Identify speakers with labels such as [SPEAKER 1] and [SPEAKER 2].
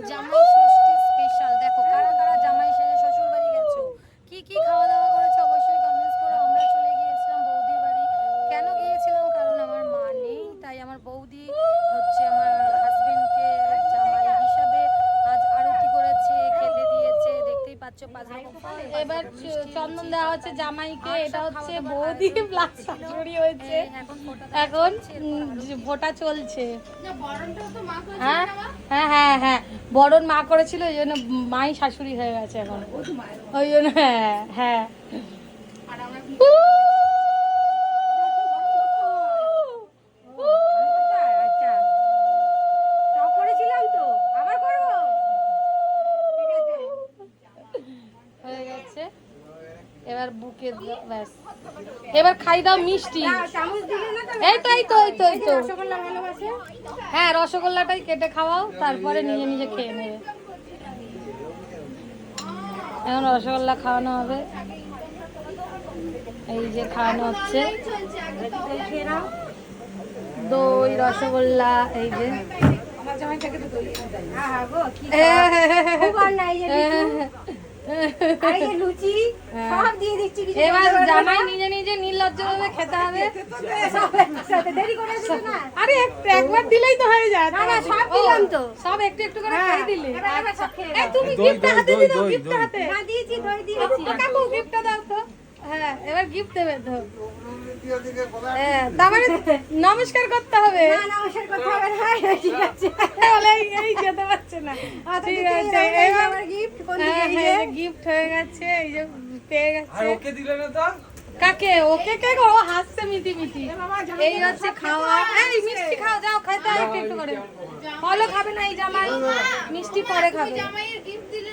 [SPEAKER 1] জামাই ষষ্ঠী স্পেশাল। দেখো কারা কারা জামাই সেজে শ্বশুর বাড়ি গেছো, কি কি খাওয়া দাওয়া করেছো অবশ্যই কমেন্টস করো। আমরা চলে গিয়েছিলাম বৌদির বাড়ি। কেন গিয়েছিলাম? কারণ আমার মা নেই, তাই আমার বৌদি হচ্ছে আমার হাজবেন্ডকে জামাই হিসাবে আজ আরতি করেছে, খেতে দিয়েছে, দেখতেই পাচ্ছ 5 রকম ফল। এবার চন্দন দেওয়া হচ্ছে জামাইকে। এটা হচ্ছে বৌদি প্লাস শাশুড়ি হয়েছে। এখন ভোটা চলছে। হ্যাঁ হ্যাঁ হ্যাঁ হ্যাঁ, বরণ মা করেছিল, ওই জন্য মাই শাশুড়ি হয়ে গেছে এখন, ওই জন্য। হ্যাঁ হ্যাঁ, হয়ে গেছে। এবার বুকে ব্যাস, এবার খাই দাও মিষ্টি। এই তো এই তো এই তো এই তো, হ্যাঁ রসগোল্লাটাই কেটে খাওয়াও, তারপরে নিজে নিজে খেয়ে নেবে। এখন রসগোল্লা খাওয়ানো হবে, এই যে খাওয়ানো হচ্ছে দই রসগোল্লা, এই যে এবার জামাই নিজে নিজে নির্লজ্জ ভাবে খেতে হবে। আরে একবার দিলেই তো হয়ে যায়, সব দিলাম তো, সব একটু একটু করে খাই দিলে। তুমি গিফট হাতে দিও, গিফট হাতে দিয়েছি, দই দিয়েছি। কাকু গিফটটা দাও তো। হ্যাঁ এবার গিফট দেবে তো। হ্যাঁ তারপরে নমস্কার করতে হবে। নমস্কার করতে হবে, হ্যাঁ ঠিক আছে। বলে এই যেতে পারছে না, ঠিক আছে। এবার গিফট কোন দিকে? এই যে গিফট হয়ে গেছে, এই যে পেয়ে গেছে। আর ওকে দিলে না তো? কাকে? ওকে কে গো? হাসছে মিটি মিটি। এই হচ্ছে খাওয়া। এই মিষ্টি খাও, যাও খাইতে একটু একটু করে। ফলও খাবে না এই জামাই, মিষ্টি পরে খাবে। জামাইয়ের গিফট দিলে